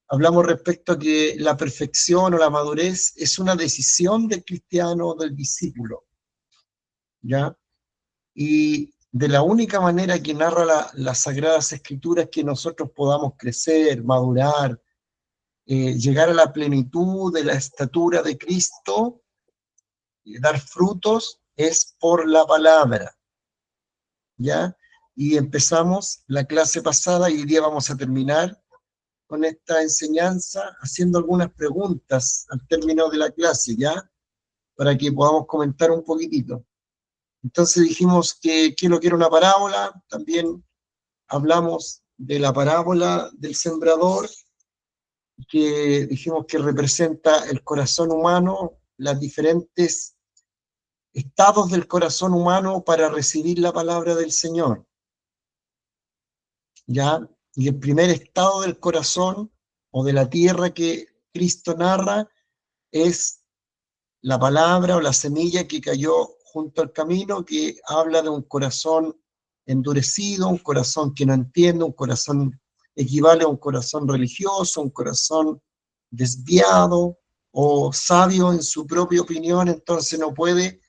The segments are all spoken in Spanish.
hablamos respecto a que la perfección o la madurez es una decisión del cristiano o del discípulo, ¿ya? Y de la única manera que narra las Sagradas Escrituras que nosotros podamos crecer, madurar, llegar a la plenitud de la estatura de Cristo, y dar frutos, es por la palabra, ¿ya? Y empezamos la clase pasada y hoy día vamos a terminar con esta enseñanza haciendo algunas preguntas al término de la clase, ¿ya? Para que podamos comentar un poquitito. Entonces dijimos que lo que era una parábola, también hablamos de la parábola del sembrador, que dijimos que representa el corazón humano, los diferentes estados del corazón humano para recibir la palabra del Señor, ¿ya? Y el primer estado del corazón o de la tierra que Cristo narra es la palabra o la semilla que cayó junto al camino, que habla de un corazón endurecido, un corazón que no entiende, un corazón equivale a un corazón religioso, un corazón desviado o sabio en su propia opinión, entonces no puede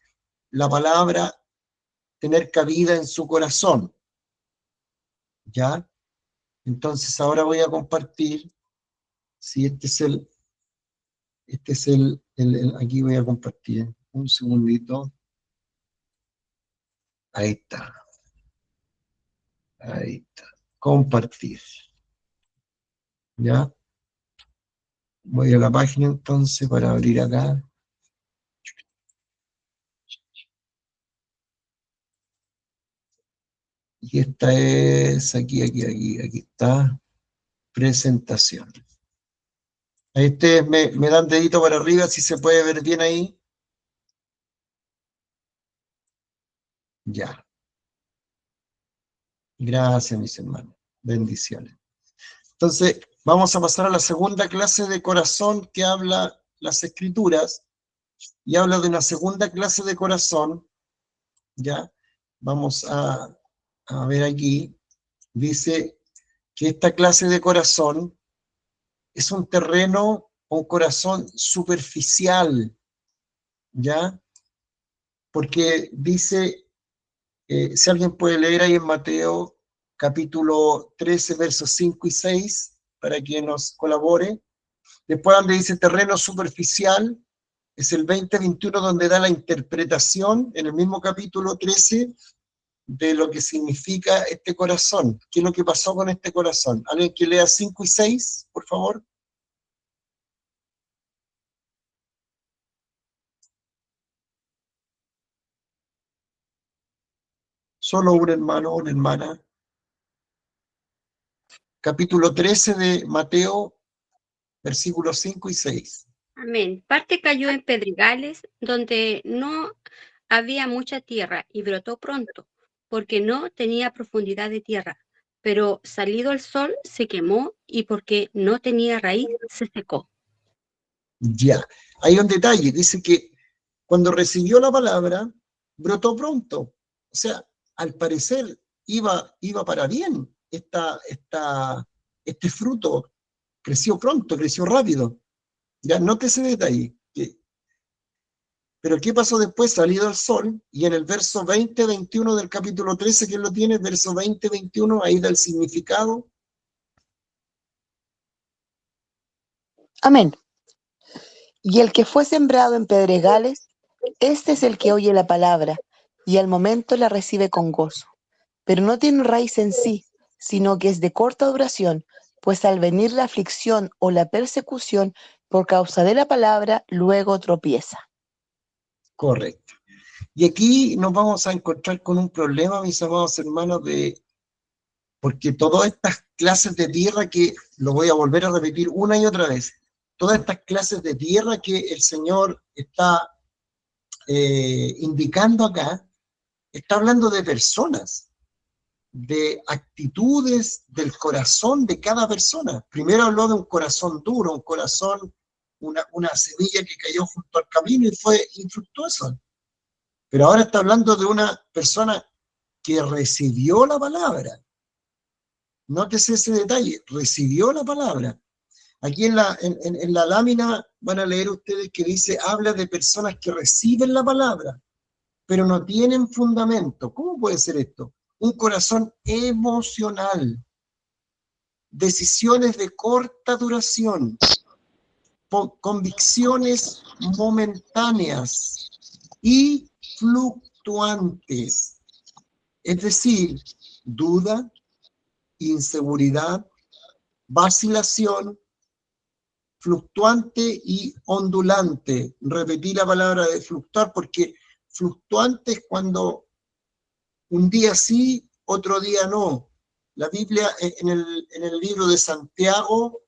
la palabra tener cabida en su corazón, ¿ya? Entonces ahora voy a compartir, si aquí voy a compartir, un segundito, ahí está, compartir, ¿ya? Voy a la página entonces para abrir acá. Y esta es, aquí está, presentación. Ahí ustedes me dan dedito para arriba si se puede ver bien ahí. Ya. Gracias, mis hermanos. Bendiciones. Entonces, vamos a pasar a la segunda clase de corazón que habla las Escrituras, y habla de una segunda clase de corazón, ¿ya? Vamos a ver aquí, dice que esta clase de corazón es un terreno, un corazón superficial, ¿ya? Porque dice, si alguien puede leer ahí en Mateo capítulo 13, versos 5 y 6, para que nos colabore. Después donde dice terreno superficial, es el 20-21 donde da la interpretación, en el mismo capítulo 13, de lo que significa este corazón. ¿Qué es lo que pasó con este corazón? ¿Alguien que lea 5 y 6, por favor? Solo un hermano o una hermana. Capítulo 13 de Mateo, versículos 5 y 6. Amén. Parte cayó en pedregales donde no había mucha tierra y brotó pronto, porque no tenía profundidad de tierra. Pero salido el sol se quemó y porque no tenía raíz se secó. Ya, hay un detalle, dice que cuando recibió la palabra, brotó pronto. O sea, al parecer iba para bien este fruto, creció pronto, creció rápido. Ya, note ese detalle. Pero ¿qué pasó después? Salido el sol, y en el verso 20-21 del capítulo 13, ¿quién lo tiene? Verso 20-21, ahí da el significado. Amén. Y el que fue sembrado en pedregales, este es el que oye la palabra, y al momento la recibe con gozo. Pero no tiene raíz en sí, sino que es de corta duración, pues al venir la aflicción o la persecución por causa de la palabra, luego tropieza. Correcto. Y aquí nos vamos a encontrar con un problema, mis amados hermanos, porque todas estas clases de tierra que, lo voy a volver a repetir una y otra vez, todas estas clases de tierra que el Señor está indicando acá, está hablando de personas, de actitudes del corazón de cada persona. Primero habló de un corazón duro, un corazón, una semilla que cayó junto al camino y fue infructuosa. Pero ahora está hablando de una persona que recibió la palabra. Nótese ese detalle, recibió la palabra. Aquí en la lámina van a leer ustedes que dice, habla de personas que reciben la palabra, pero no tienen fundamento. ¿Cómo puede ser esto? Un corazón emocional, decisiones de corta duración, convicciones momentáneas y fluctuantes. Es decir, duda, inseguridad, vacilación, fluctuante y ondulante. Repetí la palabra de fluctuar porque fluctuante es cuando un día sí, otro día no. La Biblia en el libro de Santiago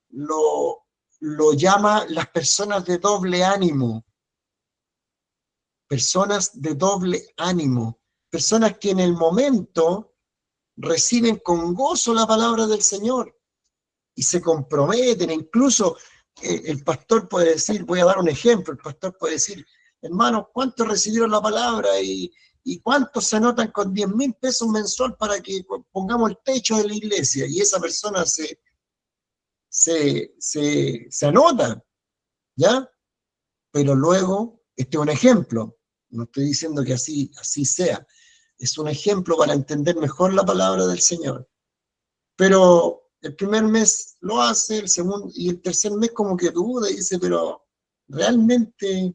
lo llama las personas de doble ánimo. Personas de doble ánimo. Personas que en el momento reciben con gozo la palabra del Señor y se comprometen. Incluso el pastor puede decir, voy a dar un ejemplo, el pastor puede decir, hermanos, ¿cuántos recibieron la palabra y cuántos se anotan con 10.000 pesos mensual para que pongamos el techo de la iglesia? Y esa persona se anota, ¿ya? Pero luego, este es un ejemplo, no estoy diciendo que así sea, es un ejemplo para entender mejor la palabra del Señor. Pero el primer mes lo hace, el segundo y el tercer mes como que duda y dice, pero realmente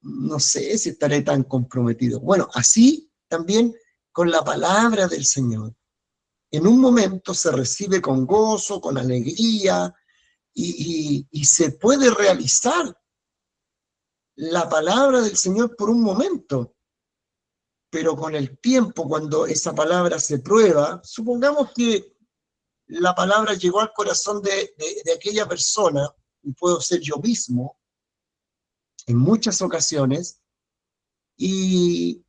no sé si estaré tan comprometido. Bueno, así también con la palabra del Señor. En un momento se recibe con gozo, con alegría y se puede realizar la palabra del Señor por un momento. Pero con el tiempo, cuando esa palabra se prueba, supongamos que la palabra llegó al corazón de aquella persona, y puedo ser yo mismo, en muchas ocasiones, y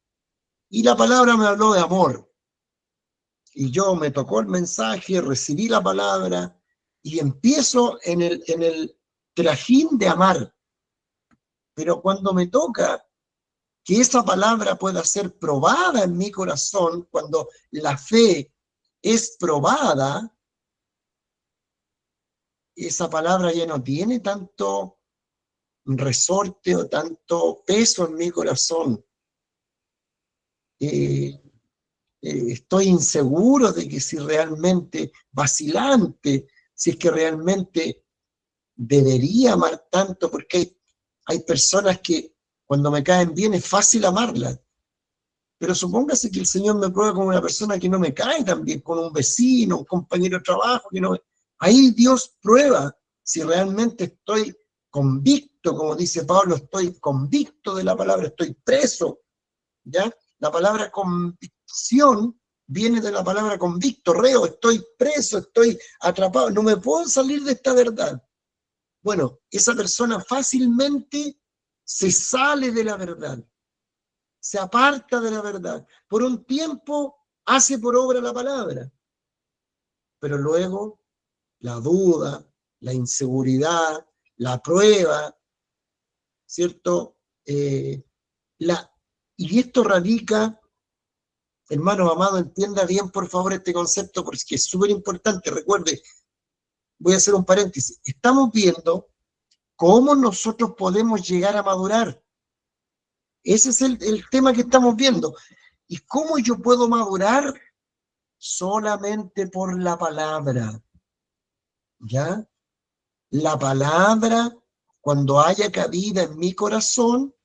la palabra me habló de amor, y yo me tocó el mensaje, recibí la palabra, y empiezo en el trajín de amar, pero cuando me toca que esa palabra pueda ser probada en mi corazón, cuando la fe es probada, esa palabra ya no tiene tanto resorte o tanto peso en mi corazón. Estoy inseguro de que si realmente, vacilante, si es que realmente debería amar tanto, porque hay personas que cuando me caen bien es fácil amarlas, pero supóngase que el Señor me prueba con una persona que no me cae tan bien, con un vecino, un compañero de trabajo, que no me... Ahí Dios prueba si realmente estoy convicto, como dice Pablo, estoy convicto de la palabra, estoy preso, ¿ya? La palabra convicción viene de la palabra convicto, reo, estoy preso, estoy atrapado, no me puedo salir de esta verdad. Bueno, esa persona fácilmente se sale de la verdad, se aparta de la verdad. Por un tiempo hace por obra la palabra, pero luego la duda, la inseguridad, la prueba, ¿cierto? Y esto radica, hermano amado, entienda bien por favor este concepto porque es súper importante. Recuerde, voy a hacer un paréntesis. Estamos viendo cómo nosotros podemos llegar a madurar. Ese es el tema que estamos viendo. ¿Y cómo yo puedo madurar? Solamente por la palabra, ¿ya? La palabra, cuando haya cabida en mi corazón,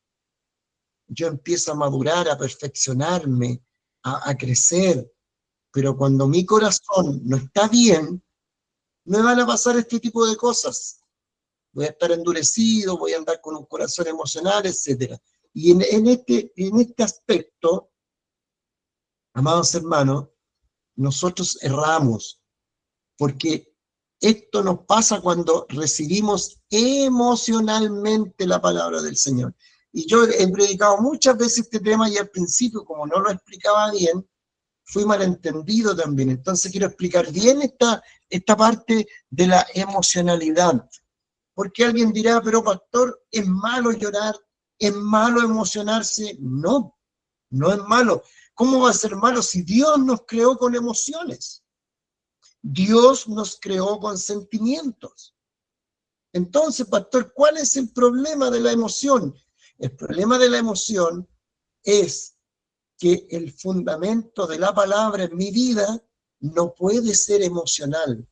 yo empiezo a madurar, a perfeccionarme, a crecer. Pero cuando mi corazón no está bien, me van a pasar este tipo de cosas. Voy a estar endurecido, voy a andar con un corazón emocional, etc. Y en este aspecto, amados hermanos, nosotros erramos, porque esto nos pasa cuando recibimos emocionalmente la palabra del Señor. Y yo he predicado muchas veces este tema y al principio, como no lo explicaba bien, fui malentendido también. Entonces quiero explicar bien esta parte de la emocionalidad. Porque alguien dirá, pero pastor, ¿es malo llorar? ¿Es malo emocionarse? No, no es malo. ¿Cómo va a ser malo si Dios nos creó con emociones? Dios nos creó con sentimientos. Entonces, pastor, ¿cuál es el problema de la emoción? El problema de la emoción es que el fundamento de la palabra en mi vida no puede ser emocional.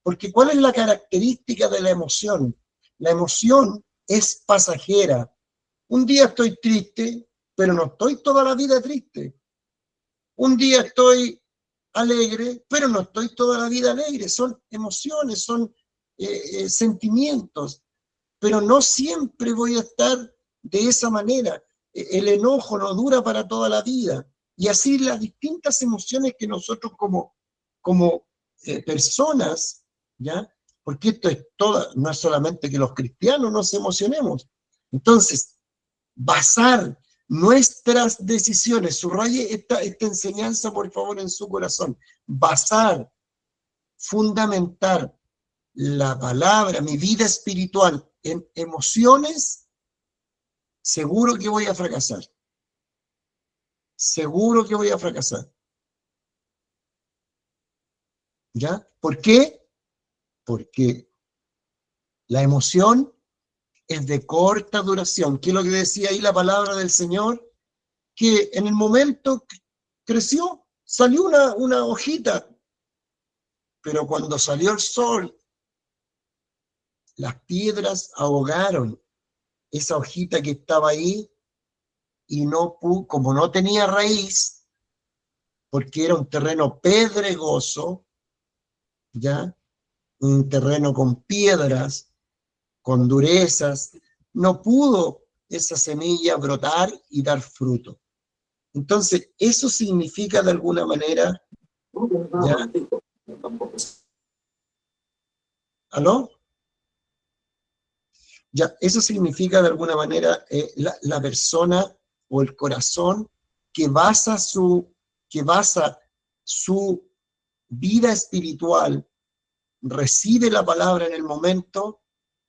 Porque ¿cuál es la característica de la emoción? La emoción es pasajera. Un día estoy triste, pero no estoy toda la vida triste. Un día estoy alegre, pero no estoy toda la vida alegre. Son emociones, son sentimientos, pero no siempre voy a estar de esa manera. El enojo no dura para toda la vida. Y así las distintas emociones que nosotros como personas, ¿ya? Porque esto es todo, no es solamente que los cristianos nos emocionemos. Entonces, basar nuestras decisiones, subraye esta enseñanza por favor en su corazón, basar, fundamentar la palabra, mi vida espiritual en emociones, seguro que voy a fracasar. Seguro que voy a fracasar. ¿Ya? ¿Por qué? Porque la emoción es de corta duración. ¿Qué es lo que decía ahí la palabra del Señor? Que en el momento creció, salió una hojita, pero cuando salió el sol, las piedras ahogaron esa hojita que estaba ahí y no pudo, como no tenía raíz, porque era un terreno pedregoso, ¿ya? Un terreno con piedras, con durezas, no pudo esa semilla brotar y dar fruto. Entonces, eso significa de alguna manera, ¿ya? ¿Aló? Ya, eso significa de alguna manera la persona o el corazón que basa su vida espiritual, recibe la palabra en el momento,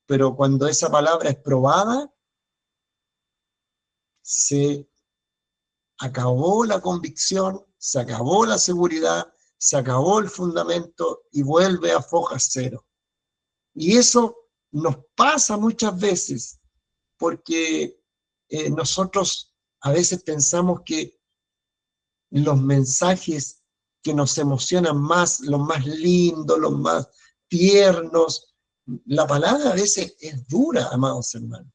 pero cuando esa palabra es probada, se acabó la convicción, se acabó la seguridad, se acabó el fundamento y vuelve a fojas cero. Y eso nos pasa muchas veces, porque nosotros a veces pensamos que los mensajes que nos emocionan más, los más lindos, los más tiernos, la palabra a veces es dura, amados hermanos.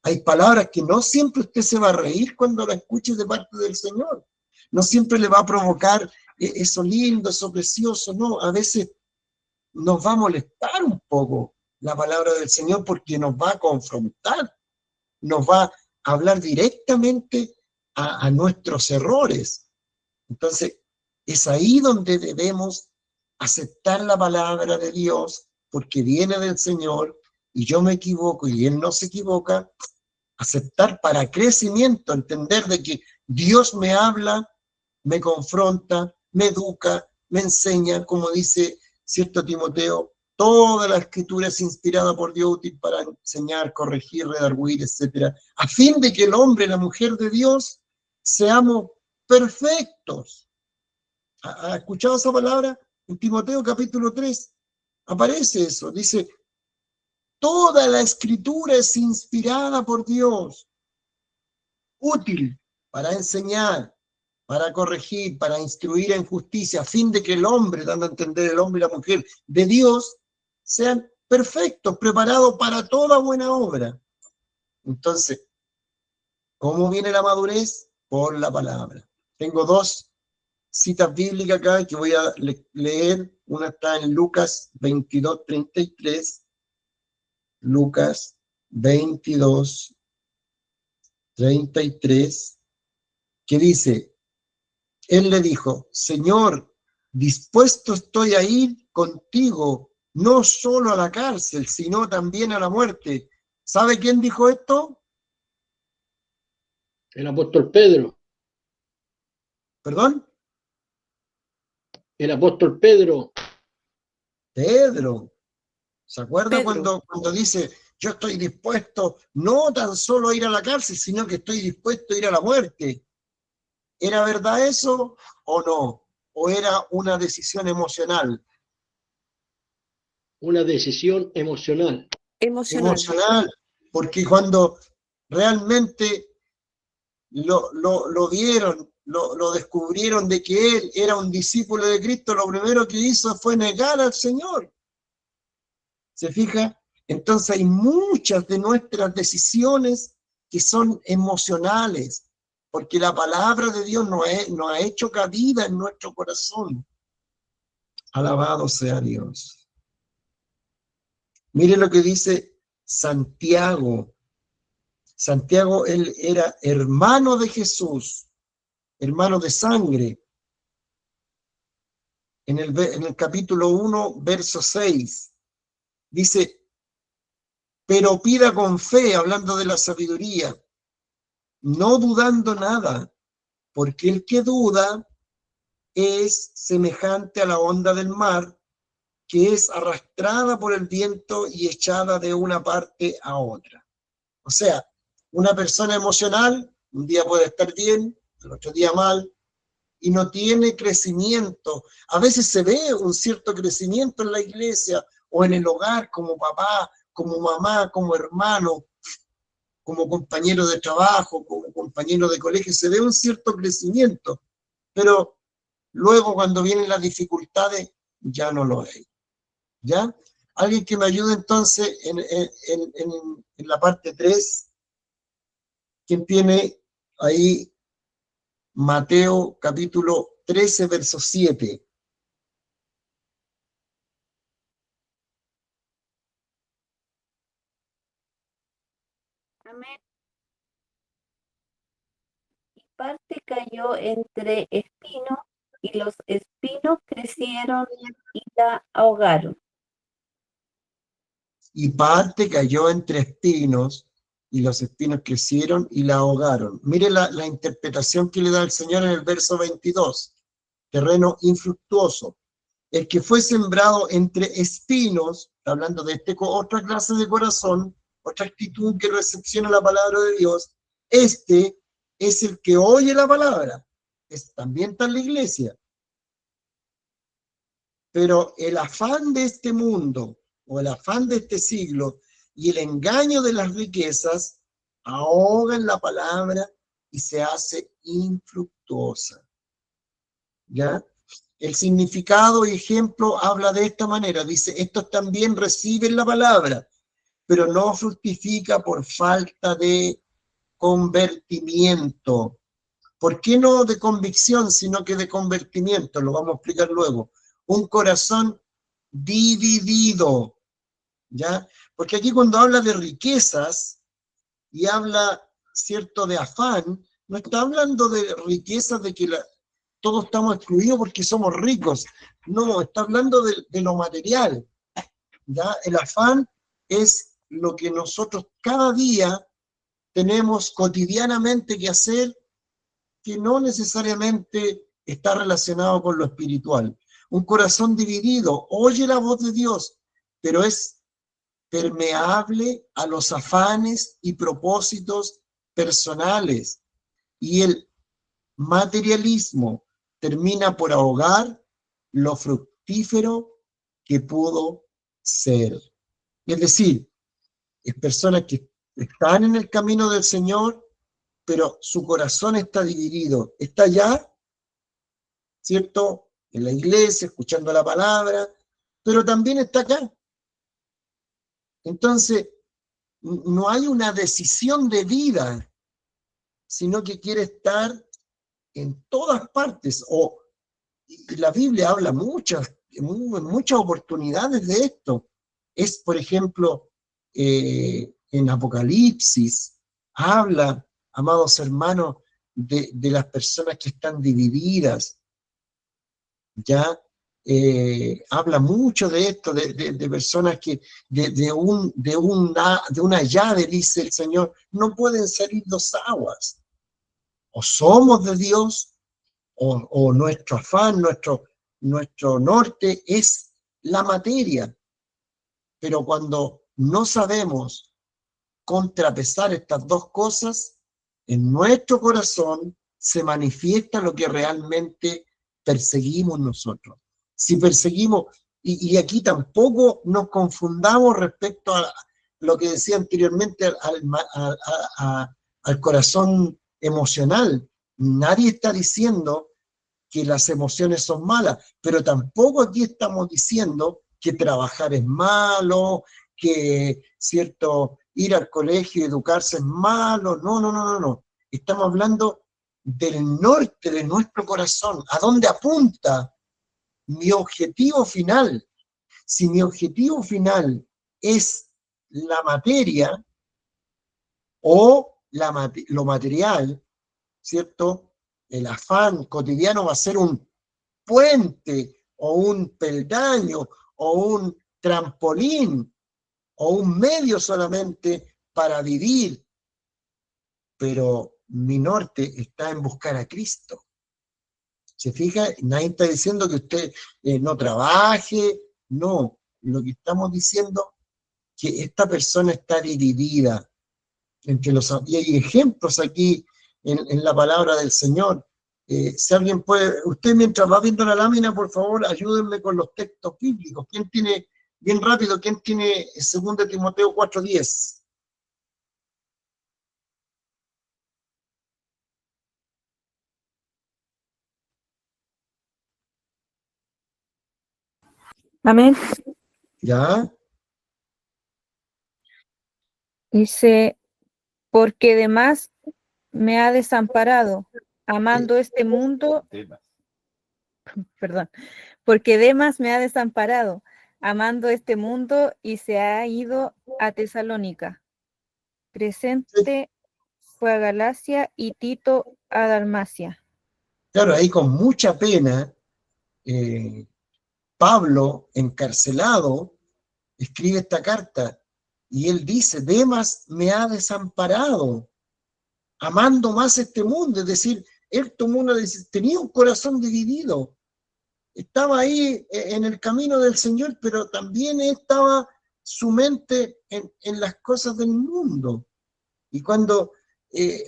Hay palabras que no siempre usted se va a reír cuando la escuche de parte del Señor. No siempre le va a provocar eso lindo, eso precioso, no. A veces nos va a molestar un poco la palabra del Señor porque nos va a confrontar, nos va a hablar directamente a nuestros errores. Entonces, es ahí donde debemos aceptar la palabra de Dios porque viene del Señor y yo me equivoco y Él no se equivoca. Aceptar para crecimiento, entender de que Dios me habla, me confronta, me educa, me enseña, como dice cierto Timoteo, toda la escritura es inspirada por Dios, útil para enseñar, corregir, redarguir, etc. A fin de que el hombre y la mujer de Dios seamos perfectos. ¿Ha escuchado esa palabra? En Timoteo capítulo 3 aparece eso, dice, toda la escritura es inspirada por Dios, útil para enseñar, para corregir, para instruir en justicia, a fin de que el hombre, dando a entender el hombre y la mujer de Dios, sean perfectos, preparados para toda buena obra. Entonces, ¿cómo viene la madurez? Por la palabra. Tengo dos citas bíblicas acá que voy a leer. Una está en Lucas 22:33. Lucas 22:33, que dice, él le dijo, Señor, dispuesto estoy a ir contigo, no solo a la cárcel, sino también a la muerte. ¿Sabe quién dijo esto? El apóstol Pedro. ¿Perdón? El apóstol Pedro. Pedro. ¿Se acuerda Pedro. cuando dice, yo estoy dispuesto no tan solo a ir a la cárcel, sino que estoy dispuesto a ir a la muerte? ¿Era verdad eso o no? ¿O era una decisión emocional? Una decisión emocional. Emocional, porque cuando realmente lo vieron, lo descubrieron de que él era un discípulo de Cristo, lo primero que hizo fue negar al Señor. ¿Se fija? Entonces hay muchas de nuestras decisiones que son emocionales, porque la palabra de Dios no ha hecho cabida en nuestro corazón. Alabado sea Dios. Mire lo que dice Santiago. Santiago, él era hermano de Jesús, hermano de sangre. En el capítulo 1, verso 6, dice, pero pida con fe, hablando de la sabiduría, no dudando nada, porque el que duda es semejante a la onda del mar, que es arrastrada por el viento y echada de una parte a otra. O sea, una persona emocional, un día puede estar bien, el otro día mal, y no tiene crecimiento. A veces se ve un cierto crecimiento en la iglesia o en el hogar, como papá, como mamá, como hermano, como compañero de trabajo, como compañero de colegio, se ve un cierto crecimiento, pero luego cuando vienen las dificultades ya no lo hay. ¿Ya? Alguien que me ayude entonces en la parte 3, ¿quién tiene ahí Mateo capítulo 13, verso 7? Amén. Y parte cayó entre espinos, y los espinos crecieron y la ahogaron. Y parte cayó entre espinos, y los espinos crecieron y la ahogaron. Mire la interpretación que le da el Señor en el verso 22. Terreno infructuoso. El que fue sembrado entre espinos, hablando de otra clase de corazón, otra actitud que recepciona la palabra de Dios, este es el que oye la palabra. También está en la iglesia. Pero el afán de este mundo, o el afán de este siglo, y el engaño de las riquezas, ahogan la palabra y se hace infructuosa. ¿Ya? El significado y ejemplo habla de esta manera. Dice, estos también reciben la palabra, pero no fructifica por falta de convertimiento. ¿Por qué no de convicción, sino que de convertimiento? Lo vamos a explicar luego. Un corazón dividido, ¿ya? Porque aquí cuando habla de riquezas y habla, cierto, de afán, no está hablando de riquezas de que todos estamos excluidos porque somos ricos. No, está hablando de lo material, ¿ya? El afán es lo que nosotros cada día tenemos cotidianamente que hacer, que no necesariamente está relacionado con lo espiritual. Un corazón dividido oye la voz de Dios, pero es permeable a los afanes y propósitos personales. Y el materialismo termina por ahogar lo fructífero que pudo ser. Es decir, es personas que están en el camino del Señor, pero su corazón está dividido. Está allá, ¿cierto? En la iglesia, escuchando la palabra, pero también está acá. Entonces, no hay una decisión de vida, sino que quiere estar en todas partes. Y la Biblia habla en muchas oportunidades de esto. Es, por ejemplo, en Apocalipsis, habla, amados hermanos, de las personas que están divididas, ¿ya? Habla mucho de esto, de personas que de una llave, dice el Señor, no pueden salir dos aguas. O somos de Dios, o nuestro afán, nuestro norte es la materia. Pero cuando no sabemos contrapesar estas dos cosas, en nuestro corazón se manifiesta lo que realmente perseguimos nosotros. Si perseguimos Y aquí tampoco nos confundamos respecto a lo que decía anteriormente al corazón emocional. Nadie está diciendo que las emociones son malas, pero tampoco aquí estamos diciendo que trabajar es malo, que, cierto, ir al colegio y educarse es malo. No, no, no, no, no. Estamos hablando del norte de nuestro corazón, a dónde apunta mi objetivo final. Si mi objetivo final es la materia o lo material, ¿cierto? El afán cotidiano va a ser un puente o un peldaño o un trampolín o un medio solamente para vivir, pero mi norte está en buscar a Cristo. ¿Se fija? Nadie está diciendo que usted no trabaje, no. Lo que estamos diciendo es que esta persona está dividida entre los... Y hay ejemplos aquí en la palabra del Señor. Si alguien puede... Usted mientras va viendo la lámina, por favor, ayúdenme con los textos bíblicos. ¿Quién tiene, bien rápido, quién tiene 2 Timoteo 4:10? Amén. ¿Ya? Dice, porque demás me ha desamparado, amando este mundo, perdón, porque Demas me ha desamparado, amando este mundo y se ha ido a Tesalónica. Crescente fue a Galacia y Tito a Dalmacia. Claro, ahí con mucha pena, Pablo, encarcelado, escribe esta carta y él dice, Demas me ha desamparado, amando más este mundo. Es decir, él tomó una decisión, tenía un corazón dividido, estaba ahí en el camino del Señor, pero también estaba su mente en las cosas del mundo. Y cuando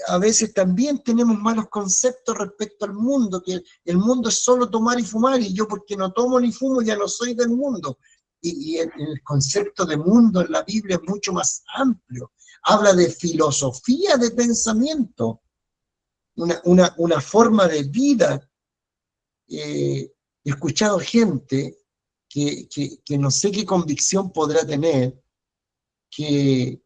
a veces también tenemos malos conceptos respecto al mundo, que el mundo es solo tomar y fumar, y yo porque no tomo ni fumo ya no soy del mundo. Y el concepto de mundo en la Biblia es mucho más amplio. Habla de filosofía de pensamiento, una forma de vida. He escuchado gente que no sé qué convicción podrá tener, que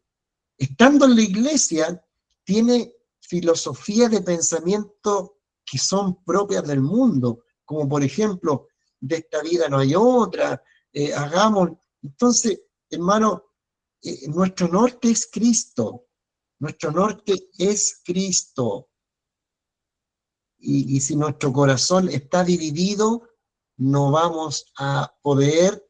estando en la iglesia tiene filosofías de pensamiento que son propias del mundo, como por ejemplo, de esta vida no hay otra, hagamos. Entonces, hermano, nuestro norte es Cristo, nuestro norte es Cristo. Y si nuestro corazón está dividido, no vamos a poder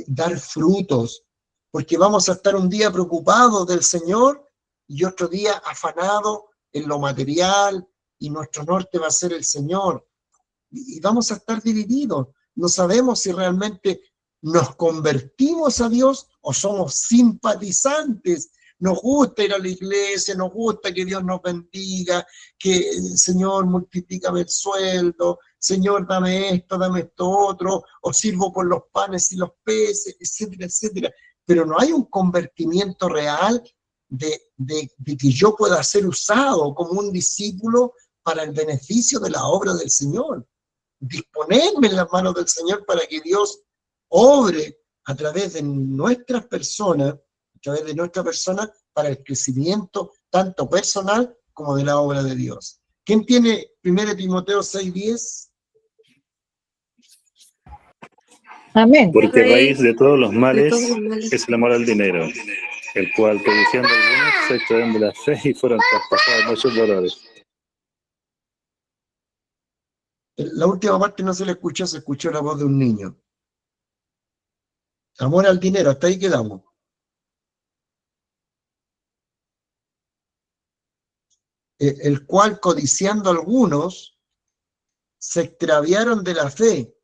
dar frutos, porque vamos a estar un día preocupados del Señor y otro día afanados en lo material, y nuestro norte va a ser el Señor. Y vamos a estar divididos. No sabemos si realmente nos convertimos a Dios o somos simpatizantes. Nos gusta ir a la iglesia, nos gusta que Dios nos bendiga, que Señor, multiplícame el sueldo, Señor, dame esto otro, o sirvo por los panes y los peces, etcétera, etcétera. Pero no hay un convertimiento real de que yo pueda ser usado como un discípulo para el beneficio de la obra del Señor. Disponerme en las manos del Señor para que Dios obre a través de nuestras personas, a través de nuestra persona, para el crecimiento tanto personal como de la obra de Dios. ¿Quién tiene 1 Timoteo 6:10? Amén. Porque raíz de todos los De males todos los males. es el amor al dinero, el cual, codiciando algunos, se extraen de la fe y fueron traspasados muchos dolores. La última parte no se le escuchó, se escuchó la voz de un niño. Amor al dinero, hasta ahí quedamos. El cual, codiciando algunos, se extraviaron de la fe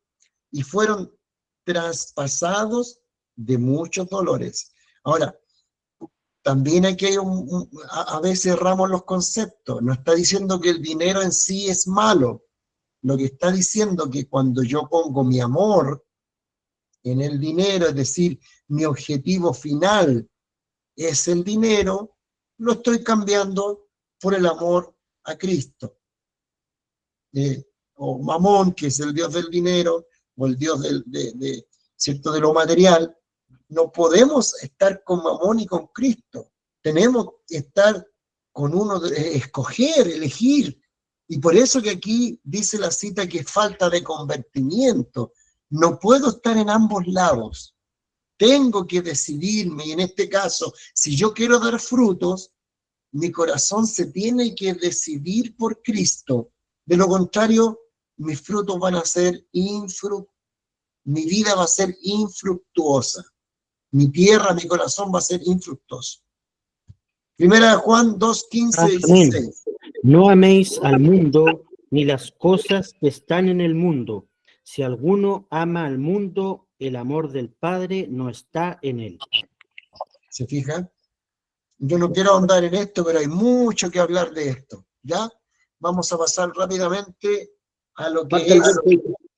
y fueron traspasados de muchos dolores. Ahora, también aquí hay a veces erramos los conceptos. No está diciendo que el dinero en sí es malo. Lo que está diciendo que cuando yo pongo mi amor en el dinero, es decir, mi objetivo final es el dinero, lo estoy cambiando por el amor a Cristo. O Mamón, que es el dios del dinero, o el dios ¿cierto?, de lo material. No podemos estar con Mamón y con Cristo. Tenemos que estar con uno, escoger, elegir. Y por eso que aquí dice la cita que es falta de convertimiento. No puedo estar en ambos lados. Tengo que decidirme, y en este caso, si yo quiero dar frutos, mi corazón se tiene que decidir por Cristo. De lo contrario, mis frutos van a ser mi vida va a ser infructuosa. Mi tierra, mi corazón va a ser infructuoso. Primera de Juan 2, 15 y 16. No améis al mundo ni las cosas que están en el mundo. Si alguno ama al mundo, el amor del Padre no está en él. ¿Se fijan? Yo no quiero ahondar en esto, pero hay mucho que hablar de esto. ¿Ya? Vamos a pasar rápidamente a lo que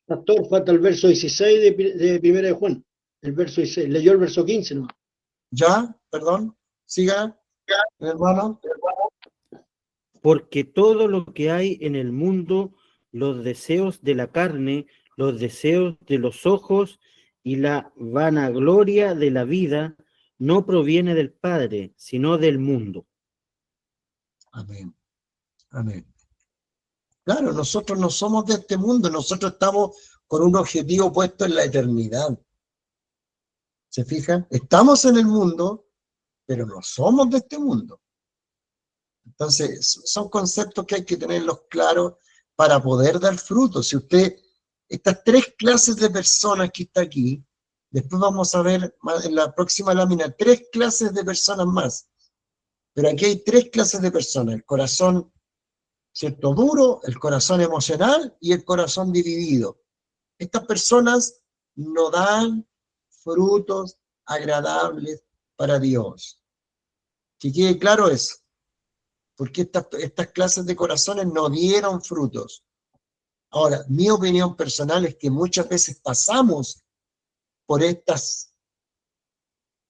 Pastor, falta el verso 16 de Primera de Juan. El verso 16. Leyó el verso 15, ¿no? ¿Ya? Perdón. Siga, hermano. Porque todo lo que hay en el mundo, los deseos de la carne, los deseos de los ojos y la vanagloria de la vida, no proviene del Padre, sino del mundo. Amén. Amén. Claro, nosotros no somos de este mundo, nosotros estamos con un objetivo puesto en la eternidad. ¿Se fijan? Estamos en el mundo, pero no somos de este mundo. Entonces, son conceptos que hay que tenerlos claros para poder dar frutos. Si usted, estas tres clases de personas que está aquí, después vamos a ver en la próxima lámina, tres clases de personas más. Pero aquí hay tres clases de personas: el corazón, ¿cierto?, duro, el corazón emocional y el corazón dividido. Estas personas no dan frutos agradables para Dios. Que quede claro eso. Porque estas clases de corazones no dieron frutos. Ahora, mi opinión personal es que muchas veces pasamos por estas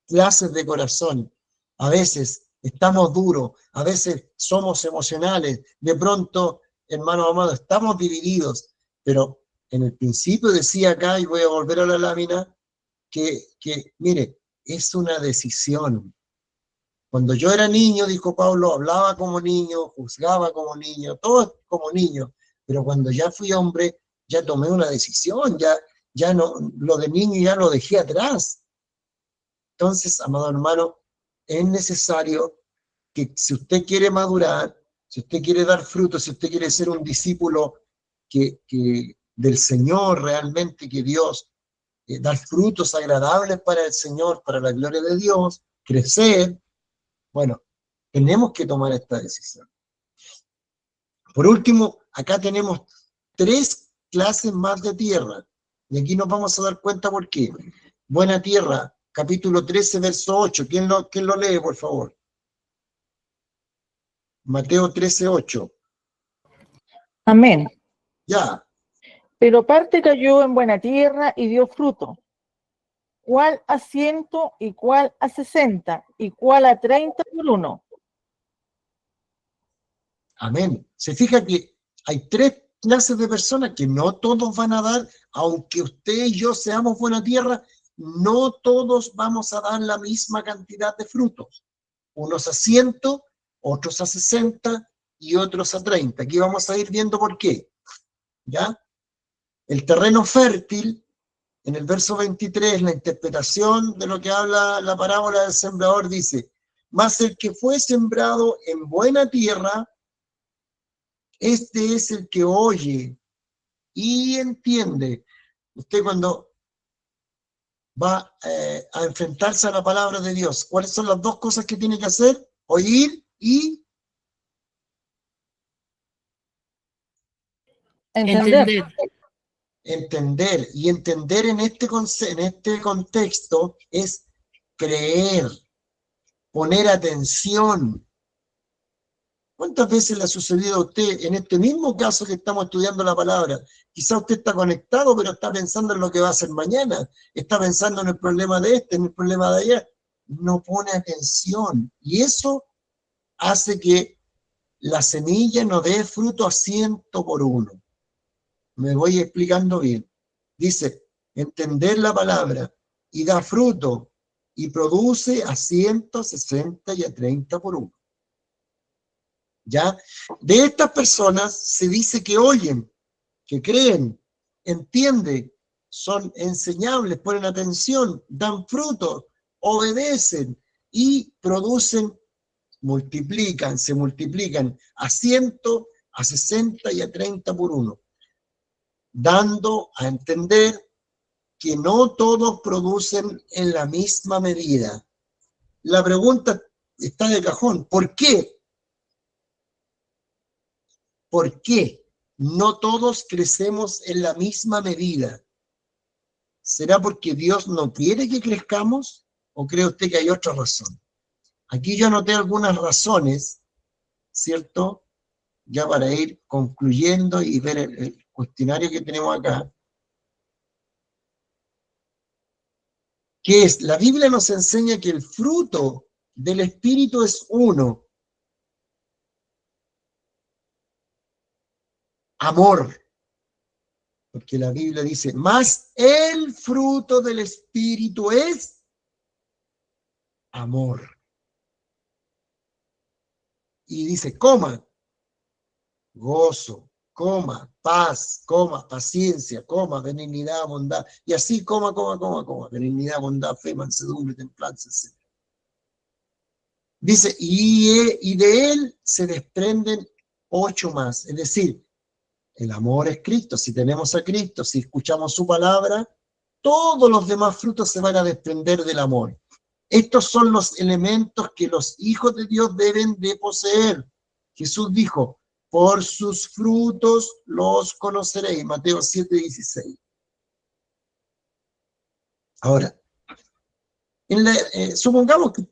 clases de corazón. A veces estamos duros, a veces somos emocionales, de pronto, hermano amado, estamos divididos, pero en el principio decía acá, y voy a volver a la lámina, que mire, es una decisión. Cuando yo era niño, dijo Pablo, hablaba como niño, juzgaba como niño, todo como niño, pero cuando ya fui hombre, ya tomé una decisión, ya no, lo de niño ya lo dejé atrás. Entonces, amado hermano, es necesario que si usted quiere madurar, si usted quiere dar frutos, si usted quiere ser un discípulo del Señor realmente, que Dios, dar frutos agradables para el Señor, para la gloria de Dios, crecer, bueno, tenemos que tomar esta decisión. Por último, acá tenemos tres clases más de tierra, y aquí nos vamos a dar cuenta por qué. Buena tierra, capítulo 13, verso 8. ¿Quién lo lee, por favor? Mateo 13, 8. Amén. Ya. Pero parte cayó en buena tierra y dio fruto, cuál a 100, y cuál a 60, y cuál a 30 por uno. Amén. Se fija que hay tres clases de personas que no todos van a dar, aunque usted y yo seamos buena tierra, no todos vamos a dar la misma cantidad de frutos. Unos a 100, otros a 60 y otros a 30. Aquí vamos a ir viendo por qué. ¿Ya? El terreno fértil, en el verso 23, la interpretación de lo que habla la parábola del sembrador dice: mas el que fue sembrado en buena tierra, este es el que oye y entiende. Usted cuando va a enfrentarse a la palabra de Dios, ¿cuáles son las dos cosas que tiene que hacer? Oír y Entender. entender. Y entender en este contexto es creer, poner atención. ¿Cuántas veces le ha sucedido a usted en este mismo caso que estamos estudiando la palabra? Quizá usted está conectado, pero está pensando en lo que va a hacer mañana, está pensando en el problema de este, en el problema de allá. No pone atención. Y eso hace que la semilla no dé fruto a 100%. Me voy explicando bien. Dice, entender la palabra y da fruto y produce a 160 y a 30%. ¿Ya? De estas personas se dice que oyen, que creen, entienden, son enseñables, ponen atención, dan fruto, obedecen y producen, se multiplican a 100, a 60 y a 30%, dando a entender que no todos producen en la misma medida. La pregunta está de cajón, ¿por qué? ¿Por qué no todos crecemos en la misma medida? ¿Será porque Dios no quiere que crezcamos? ¿O cree usted que hay otra razón? Aquí yo anoté algunas razones, ¿cierto? Ya para ir concluyendo y ver el cuestionario que tenemos acá. Que es, la Biblia nos enseña que el fruto del Espíritu es uno. Amor. Porque la Biblia dice, más el fruto del Espíritu es amor. Y dice, coma, gozo, coma, paz, coma, paciencia, coma, benignidad, bondad. Y así, coma, benignidad, bondad, fe, mansedumbre, templanza, etc. Dice, y de él se desprenden 8 más. Es decir, el amor es Cristo. Si tenemos a Cristo, si escuchamos su palabra, todos los demás frutos se van a desprender del amor. Estos son los elementos que los hijos de Dios deben de poseer. Jesús dijo, por sus frutos los conoceréis. Mateo 7:16. Ahora, supongamos que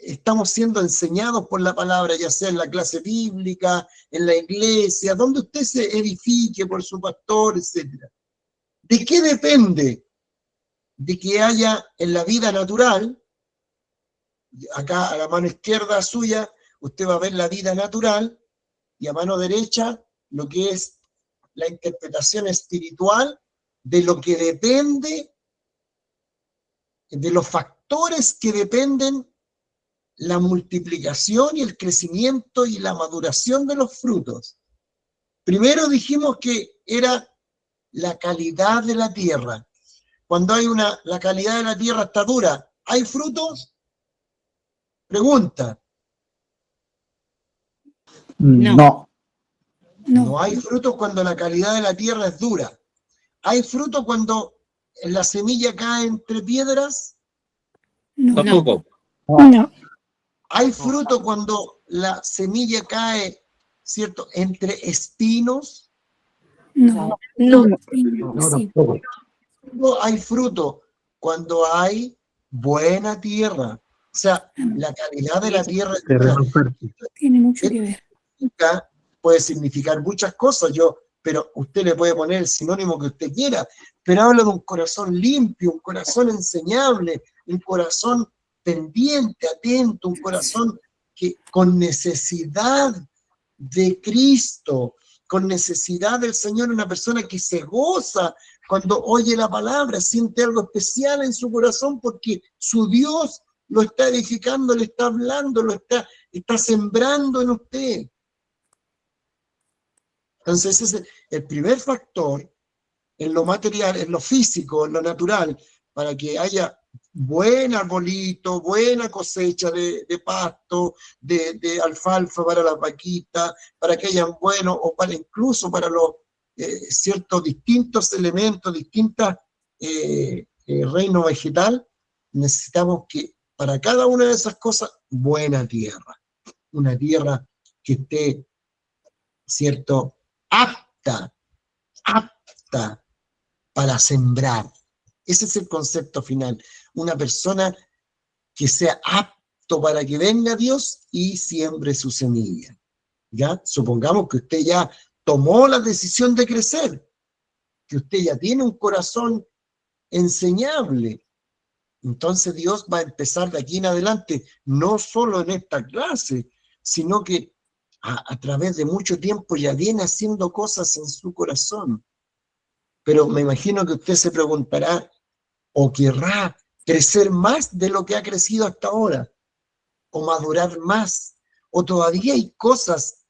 estamos siendo enseñados por la palabra, ya sea en la clase bíblica, en la iglesia, donde usted se edifique por su pastor, etc. ¿De qué depende? De que haya en la vida natural, acá a la mano izquierda suya, usted va a ver la vida natural, y a mano derecha lo que es la interpretación espiritual de lo que depende, de los factores que dependen la multiplicación y el crecimiento y la maduración de los frutos. Primero dijimos que era la calidad de la tierra. Cuando hay la calidad de la tierra está dura, ¿hay frutos? Pregunta. No. No hay frutos cuando la calidad de la tierra es dura. ¿Hay fruto cuando la semilla cae entre piedras? Tampoco. No. ¿Hay fruto cuando la semilla cae, cierto, entre espinos? No. Sí. No hay fruto cuando hay buena tierra. O sea, la calidad de la tierra Tiene mucho que ver. puede significar muchas cosas, pero usted le puede poner el sinónimo que usted quiera, pero habla de un corazón limpio, un corazón enseñable, un corazón pendiente, atento, un corazón que con necesidad de Cristo, con necesidad del Señor, una persona que se goza cuando oye la palabra, siente algo especial en su corazón porque su Dios lo está edificando, le está hablando, lo está sembrando en usted. Entonces ese es el primer factor en lo material, en lo físico, en lo natural, para que haya buen arbolito, buena cosecha de pasto, de alfalfa para las vaquitas, para que hayan buenos, o incluso para los ciertos distintos elementos, distintas reino vegetal, necesitamos que para cada una de esas cosas, buena tierra. Una tierra que esté, cierto, apta para sembrar. Ese es el concepto final. Una persona que sea apto para que venga Dios y siembre su semilla. ¿ya? Supongamos que usted ya tomó la decisión de crecer, que usted ya tiene un corazón enseñable. Entonces Dios va a empezar de aquí en adelante, no solo en esta clase, sino que a través de mucho tiempo ya viene haciendo cosas en su corazón. Pero me imagino que usted se preguntará o querrá crecer más de lo que ha crecido hasta ahora, o madurar más, o todavía hay cosas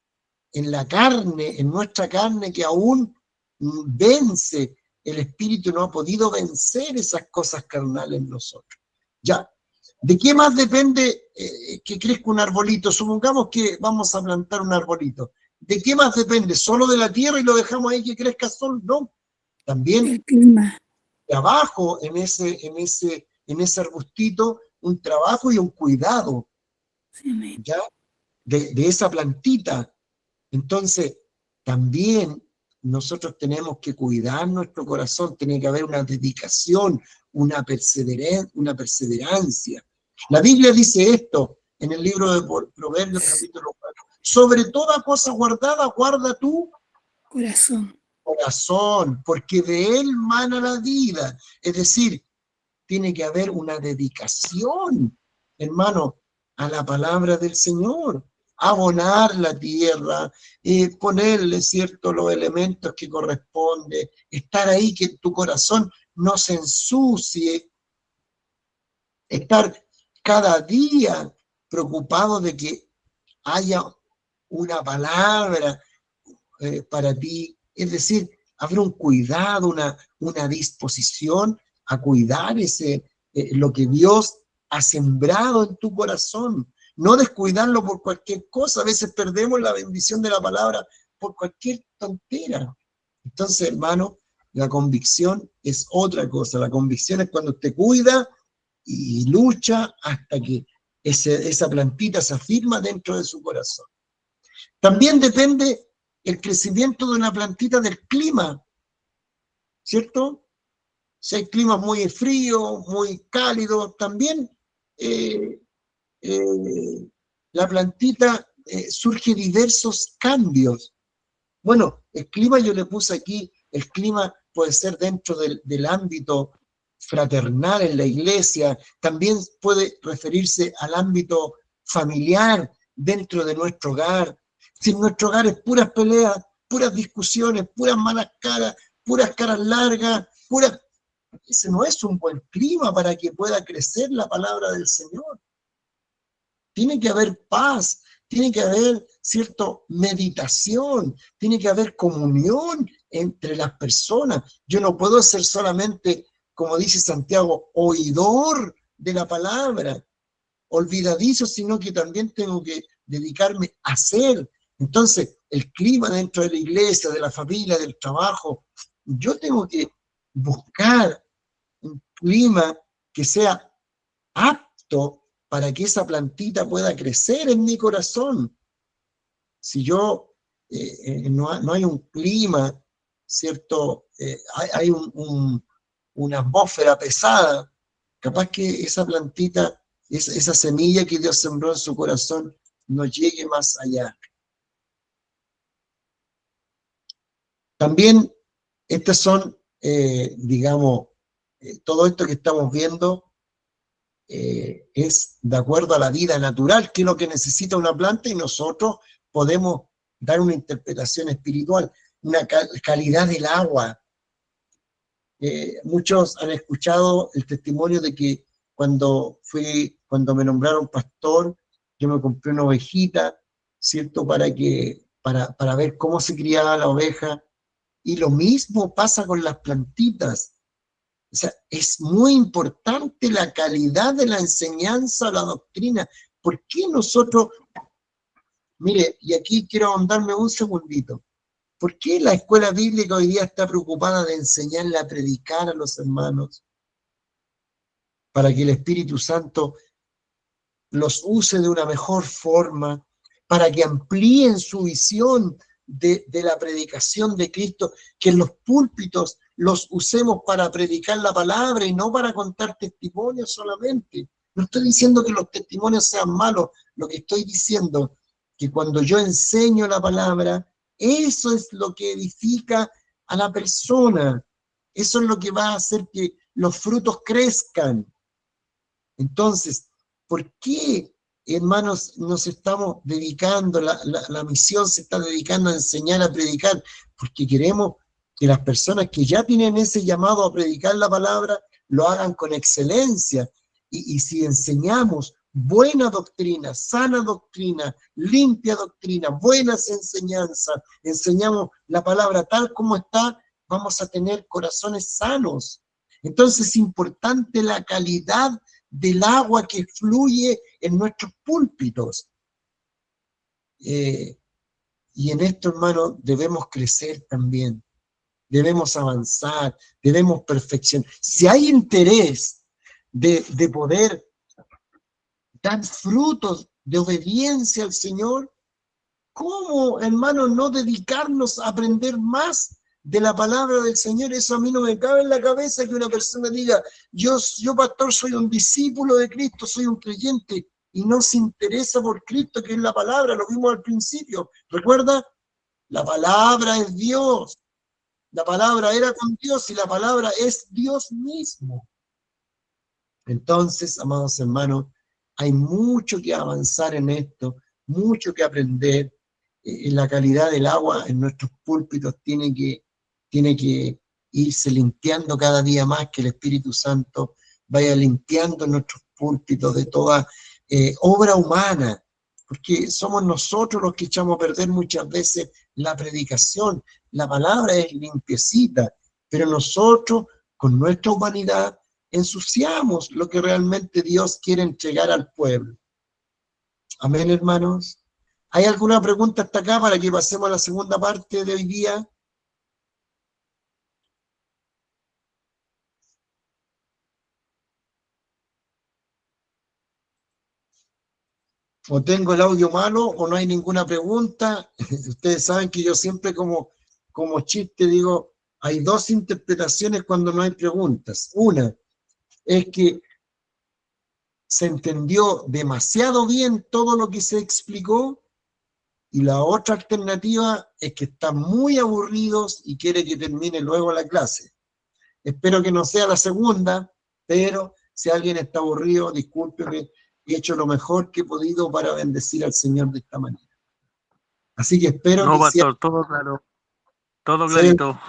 en la carne, en nuestra carne, que aún vence. El Espíritu no ha podido vencer esas cosas carnales en nosotros. Ya, ¿de qué más depende que crezca un arbolito? Supongamos que vamos a plantar un arbolito. ¿De qué más depende? ¿Solo de la tierra y lo dejamos ahí que crezca solo? No. También El clima. de abajo, en ese arbustito, un trabajo y un cuidado, Sí, amén. ¿ya? De esa plantita. Entonces, también nosotros tenemos que cuidar nuestro corazón, tiene que haber una dedicación, una perseverancia. La Biblia dice esto en el libro de Proverbios, capítulo 4. Sobre toda cosa guardada, guarda tu corazón, porque de él mana la vida. Es decir, tiene que haber una dedicación, hermano, a la palabra del Señor. Abonar la tierra, ponerle, ¿cierto?, los elementos que corresponde, estar ahí, que tu corazón no se ensucie, estar cada día preocupado de que haya una palabra para ti, es decir, habrá un cuidado, una disposición a cuidar lo que Dios ha sembrado en tu corazón. No descuidarlo por cualquier cosa. A veces perdemos la bendición de la palabra por cualquier tontera. Entonces, hermano, la convicción es otra cosa. La convicción es cuando usted cuida y lucha hasta que esa plantita se afirma dentro de su corazón. También depende el crecimiento de una plantita del clima, ¿cierto? Si hay climas muy fríos, muy cálidos, también la plantita surge diversos cambios. Bueno, el clima yo le puse aquí, el clima puede ser dentro del ámbito fraternal en la iglesia, también puede referirse al ámbito familiar dentro de nuestro hogar. Si en nuestro hogar es puras peleas, puras discusiones, puras malas caras, puras caras largas, ese no es un buen clima para que pueda crecer la palabra del Señor. Tiene que haber paz, tiene que haber, ¿cierto?, meditación, tiene que haber comunión entre las personas. Yo no puedo ser solamente, como dice Santiago, oidor de la palabra, olvidadizo, sino que también tengo que dedicarme a hacer. Entonces, el clima dentro de la iglesia, de la familia, del trabajo, yo tengo que buscar un clima que sea apto para que esa plantita pueda crecer en mi corazón. Si yo no hay un clima, ¿cierto? Hay una atmósfera pesada, capaz que esa plantita, esa semilla que Dios sembró en su corazón, no llegue más allá. También, estas son, digamos, todo esto que estamos viendo es de acuerdo a la vida natural, que es lo que necesita una planta, y nosotros podemos dar una interpretación espiritual, una calidad del agua. Muchos han escuchado el testimonio de que cuando me nombraron pastor, yo me compré una ovejita, ¿cierto?, para ver cómo se criaba la oveja, y lo mismo pasa con las plantitas. O sea, es muy importante la calidad de la enseñanza, la doctrina. ¿Por qué nosotros, mire, y aquí quiero ahondarme un segundito, ¿por qué la escuela bíblica hoy día está preocupada de enseñarle a predicar a los hermanos para que el Espíritu Santo los use de una mejor forma, para que amplíen su visión de la predicación de Cristo, que en los púlpitos los usemos para predicar la palabra y no para contar testimonios solamente? No estoy diciendo que los testimonios sean malos, lo que estoy diciendo que cuando yo enseño la palabra, eso es lo que edifica a la persona. Eso es lo que va a hacer que los frutos crezcan. Entonces, ¿por qué, hermanos, nos estamos dedicando, la misión se está dedicando a enseñar, a predicar? Porque queremos que las personas que ya tienen ese llamado a predicar la palabra, lo hagan con excelencia. Y si enseñamos buena doctrina, sana doctrina, limpia doctrina, buenas enseñanzas, enseñamos la palabra tal como está, vamos a tener corazones sanos. Entonces es importante la calidad del agua que fluye en nuestros púlpitos. Y en esto, hermano, debemos crecer también, debemos avanzar, debemos perfeccionar. Si hay interés de poder dar frutos de obediencia al Señor, ¿cómo, hermano, no dedicarnos a aprender más de la palabra del Señor? Eso a mí no me cabe en la cabeza que una persona diga, yo pastor, soy un discípulo de Cristo, soy un creyente, y no se interesa por Cristo, que es la palabra, lo vimos al principio. ¿Recuerda? La palabra es Dios. La palabra era con Dios y la palabra es Dios mismo. Entonces, amados hermanos, hay mucho que avanzar en esto, mucho que aprender. La calidad del agua en nuestros púlpitos tiene que irse limpiando cada día más, que el Espíritu Santo vaya limpiando nuestros púlpitos de toda obra humana, porque somos nosotros los que echamos a perder muchas veces la predicación. La palabra es limpiecita, pero nosotros, con nuestra humanidad, ensuciamos lo que realmente Dios quiere entregar al pueblo. Amén, hermanos. ¿Hay alguna pregunta hasta acá para que pasemos a la segunda parte de hoy día? O tengo el audio malo o no hay ninguna pregunta. Ustedes saben que yo siempre como chiste digo, hay dos interpretaciones cuando no hay preguntas. Una es que se entendió demasiado bien todo lo que se explicó, y la otra alternativa es que están muy aburridos y quiere que termine luego la clase. Espero que no sea la segunda, pero si alguien está aburrido, discúlpeme, he hecho lo mejor que he podido para bendecir al Señor de esta manera. Así que espero No, que pastor, sea... todo claro, todo clarito.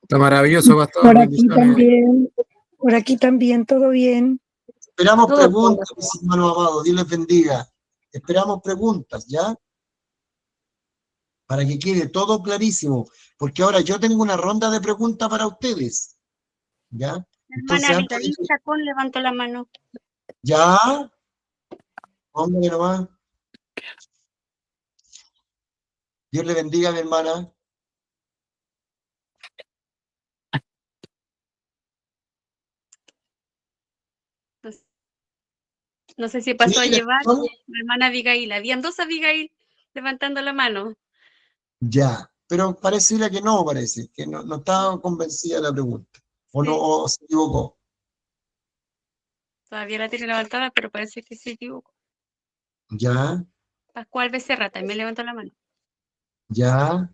Está maravilloso, pastor. Por aquí Bendiciones. también, por aquí también, todo bien. Esperamos Todo preguntas, mis hermanos amados, Dios les bendiga. Esperamos preguntas, ¿ya? Para que quede todo clarísimo, porque ahora yo tengo una ronda de preguntas para ustedes, ¿ya? Entonces, Hermana antes de Abigail que... Chacón levantó la mano. ¿Ya? Hombre, nomás. Dios le bendiga, mi hermana. No sé si pasó a ¿Sí, llevar Gastón? la hermana Abigail. Habían dos Abigail levantando la mano. Ya, pero pareciera que no, parece, que no estaba convencida de la pregunta, o Sí. no, o se equivocó. Todavía la tiene levantada, pero parece que se equivocó. Ya, Pascual Becerra también levantó la mano. ya.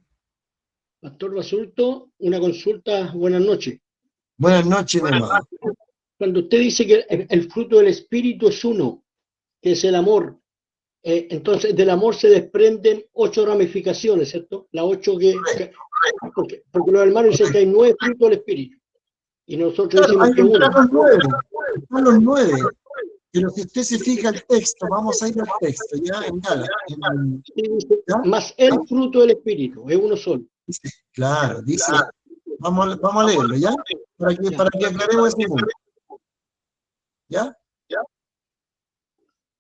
Pastor Basulto, una consulta, buenas noches. Buenas noches, mi amado. Cuando usted dice que el fruto del Espíritu es uno, que es el amor, entonces del amor se desprenden 8 ramificaciones, ¿cierto? Las 8 porque los hermanos dicen que hay 9 frutos del Espíritu, y nosotros Claro, decimos que uno. están los 9, pero si usted se fija el texto, vamos a ir al texto, ya, en Gálatas. ¿Ya? Más el fruto del Espíritu, es uno solo. Claro, dice, vamos a leerlo, ¿ya? Para que aclaremos ese punto. ¿Ya?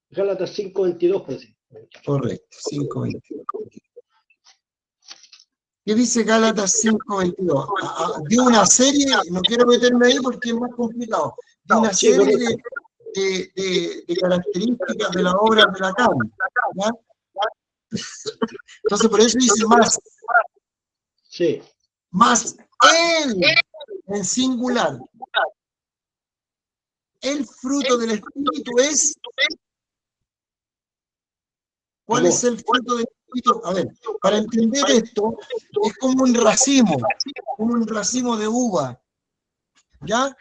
Gálatas 5:22, parece. Correcto, 5:22. ¿Qué dice Gálatas 5:22? De una serie, no quiero meterme ahí porque es más complicado, de una serie de características de la obra de la carne, ¿ya? Entonces, por eso dice más. Sí. Más él, en singular. El fruto del Espíritu es... ¿Cuál es el fruto del Espíritu? A ver, para entender esto, es como un racimo de uva, ¿ya?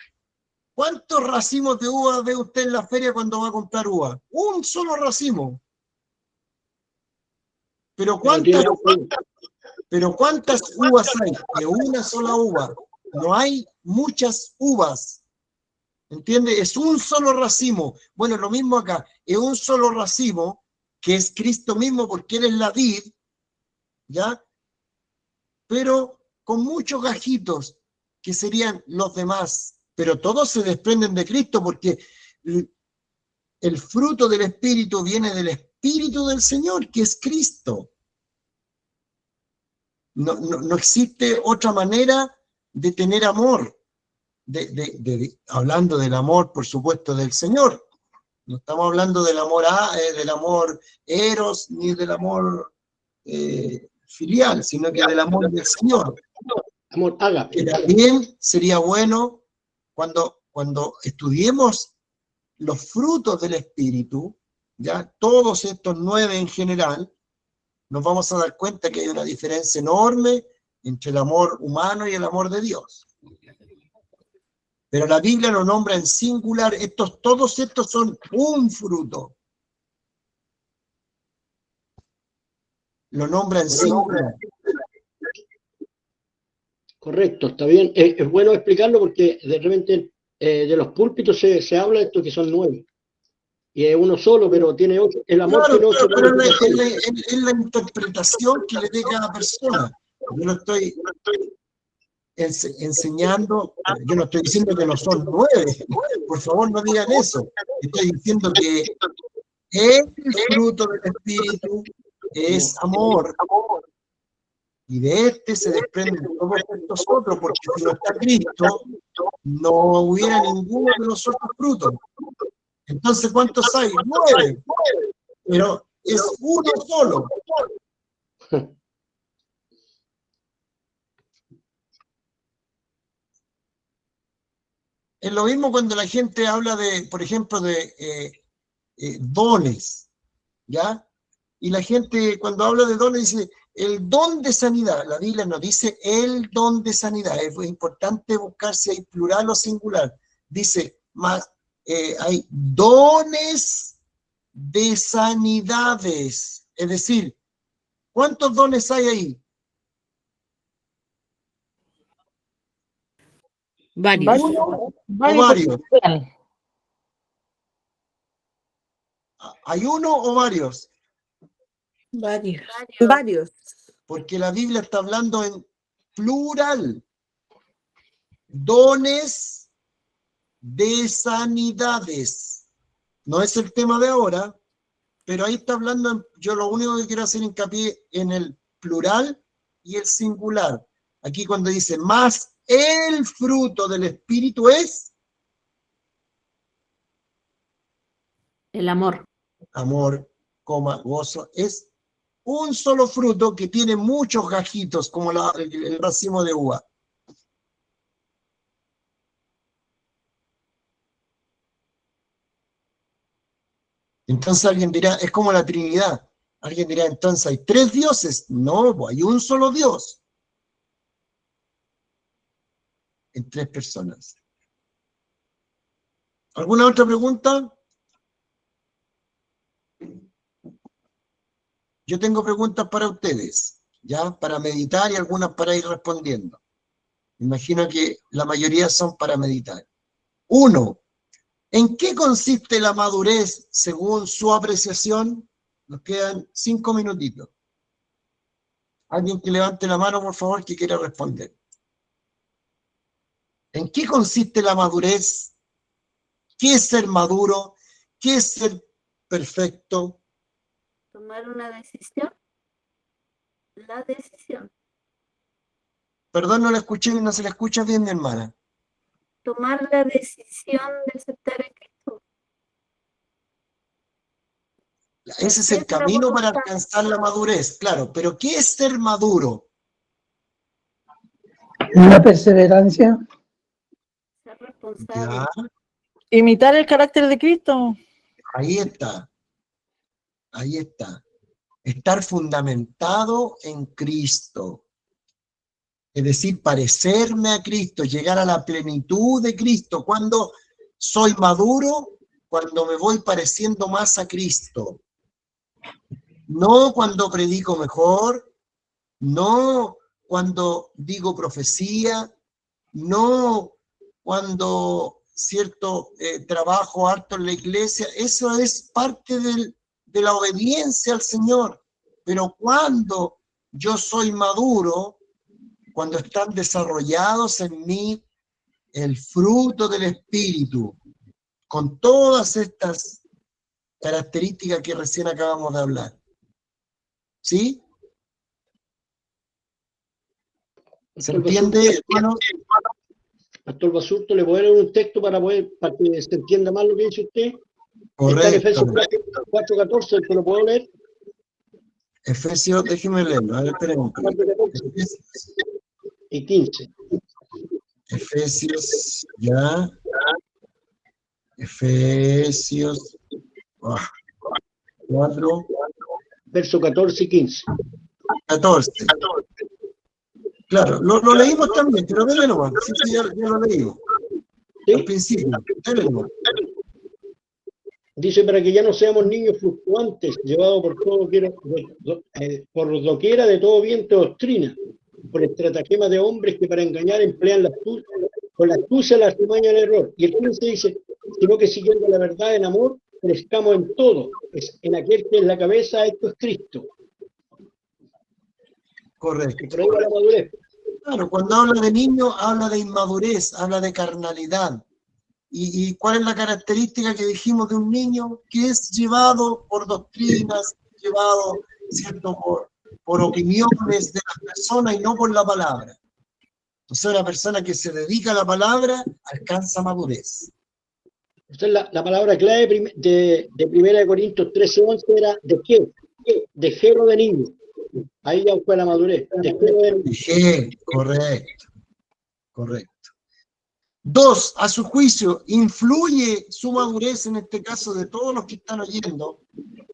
¿Cuántos racimos de uva ve usted en la feria cuando va a comprar uva? Un solo racimo. Pero ¿cuántas uvas hay? De una sola uva. No hay muchas uvas. ¿Entiende? Es un solo racimo. Bueno, lo mismo acá. Es un solo racimo, que es Cristo mismo, porque Él es la vid, ¿ya? Pero con muchos gajitos, que serían los demás. Pero todos se desprenden de Cristo, porque el fruto del Espíritu viene del Espíritu del Señor, que es Cristo. No existe otra manera de tener amor. Hablando del amor, por supuesto, del Señor. No estamos hablando del amor eros, ni del amor filial, sino que del amor del Señor. Amor ágape. Que también sería bueno cuando estudiemos los frutos del Espíritu, ya todos estos 9 en general, nos vamos a dar cuenta que hay una diferencia enorme entre el amor humano y el amor de Dios. Pero la Biblia lo nombra en singular. Todos estos son un fruto. Lo nombra en singular. Correcto, está bien. Es bueno explicarlo porque de repente de los púlpitos se habla de esto que son 9. Y es uno solo, pero tiene 8. El amor Claro, tiene 8. pero es la interpretación que le dé cada persona. Yo no estoy enseñando, yo no estoy diciendo que no son 9. Por favor, no digan eso. Estoy diciendo que el fruto del Espíritu es amor. Y de este se desprenden todos estos otros, porque si no está Cristo, no hubiera ninguno de los otros frutos. Entonces, ¿cuántos hay? 9. Pero es uno solo. Es lo mismo cuando la gente habla de, por ejemplo, de dones, ¿ya? Y la gente cuando habla de dones dice, el don de sanidad. La Biblia nos dice el don de sanidad. Es importante buscar si hay plural o singular. Dice, hay dones de sanidades. Es decir, ¿cuántos dones hay ahí? Varios. ¿Uno o varios? ¿Hay uno o varios? Varios. Porque la Biblia está hablando en plural. Dones de sanidades. No es el tema de ahora, pero ahí está hablando, yo lo único que quiero hacer hincapié en el plural y el singular. Aquí cuando dice, más el fruto del Espíritu es El amor. Amor, gozo, es un solo fruto que tiene muchos gajitos, como el racimo de uva. Entonces alguien dirá, es como la Trinidad. Alguien dirá, entonces, ¿hay 3 dioses? No, hay un solo Dios. En 3 personas. ¿Alguna otra pregunta? Yo tengo preguntas para ustedes, ¿ya? Para meditar y algunas para ir respondiendo. Me imagino que la mayoría son para meditar. 1. ¿En qué consiste la madurez según su apreciación? Nos quedan 5 minutitos. Alguien que levante la mano, por favor, que quiera responder. ¿En qué consiste la madurez? ¿Qué es ser maduro? ¿Qué es ser perfecto? Tomar una decisión. La decisión. Perdón, no la escuché, no se la escucha bien, mi hermana. Tomar la decisión de aceptar a Cristo. Ese es el camino para alcanzar la madurez, claro. Pero ¿qué es ser maduro? La perseverancia. Ser responsable. Ya, Imitar el carácter de Cristo. ahí está. Ahí está. estar fundamentado en Cristo. Es decir, parecerme a Cristo, llegar a la plenitud de Cristo. Cuando soy maduro, cuando me voy pareciendo más a Cristo. No cuando predico mejor, no cuando digo profecía, no cuando trabajo harto en la iglesia. Eso es parte de la obediencia al Señor. Pero cuando yo soy maduro, cuando están desarrollados en mí el fruto del Espíritu, con todas estas características que recién acabamos de hablar. ¿Sí? ¿Se entiende, hermano? Pastor Basurto, ¿le puedo leer un texto para que se entienda más lo que dice usted? Correcto. Está en Efesios 4:14, ¿te lo puedo leer? Efesios, déjeme leerlo, a ver, espérenme. 4:14 y 15. Efesios, ya. Efesios 4. Verso 14 y 15. 14. Claro, lo leímos también, pero dele nomás. Sí, ya lo leímos. ¿Sí? Al principio, dele nomás. Dice, para que ya no seamos niños fluctuantes, llevados por todo por doquiera de todo viento de doctrina, por estratagema de hombres que para engañar emplean con la astucia la artimaña del error. Y el 15 dice, sino que siguiendo la verdad en amor, crezcamos en todo, en aquel que es la cabeza, esto es Cristo. Correcto. Y por ahí va la madurez. Claro, cuando habla de niño, habla de inmadurez, habla de carnalidad. ¿Y cuál es la característica que dijimos de un niño? Que es llevado por doctrinas, llevado, ¿cierto?, por opiniones de las personas y no por la palabra. Entonces, la persona que se dedica a la palabra alcanza madurez. Entonces, la palabra clave de 1 Corintios 13:11 era ¿de qué? De género de niño. Ahí ya fue la madurez. Correcto. Correcto. 2, a su juicio, ¿influye su madurez, en este caso de todos los que están oyendo,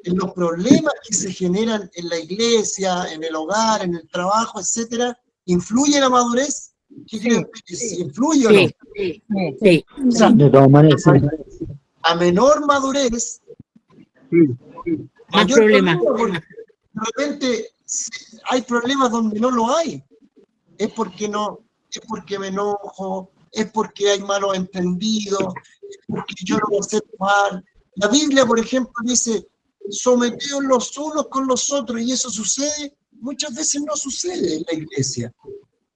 en los problemas que se generan en la iglesia, en el hogar, en el trabajo, etcétera? ¿Influye la madurez? ¿Qué creen? ¿Si influye o no? Sí. O sea, De todas maneras, sí. a menor madurez, Más problemas. Porque de repente hay problemas donde no lo hay. Es porque me enojo, es porque hay malos entendidos, es porque yo no lo sé mal. La Biblia, por ejemplo, dice, someteos los unos con los otros, y eso sucede, muchas veces no sucede en la iglesia.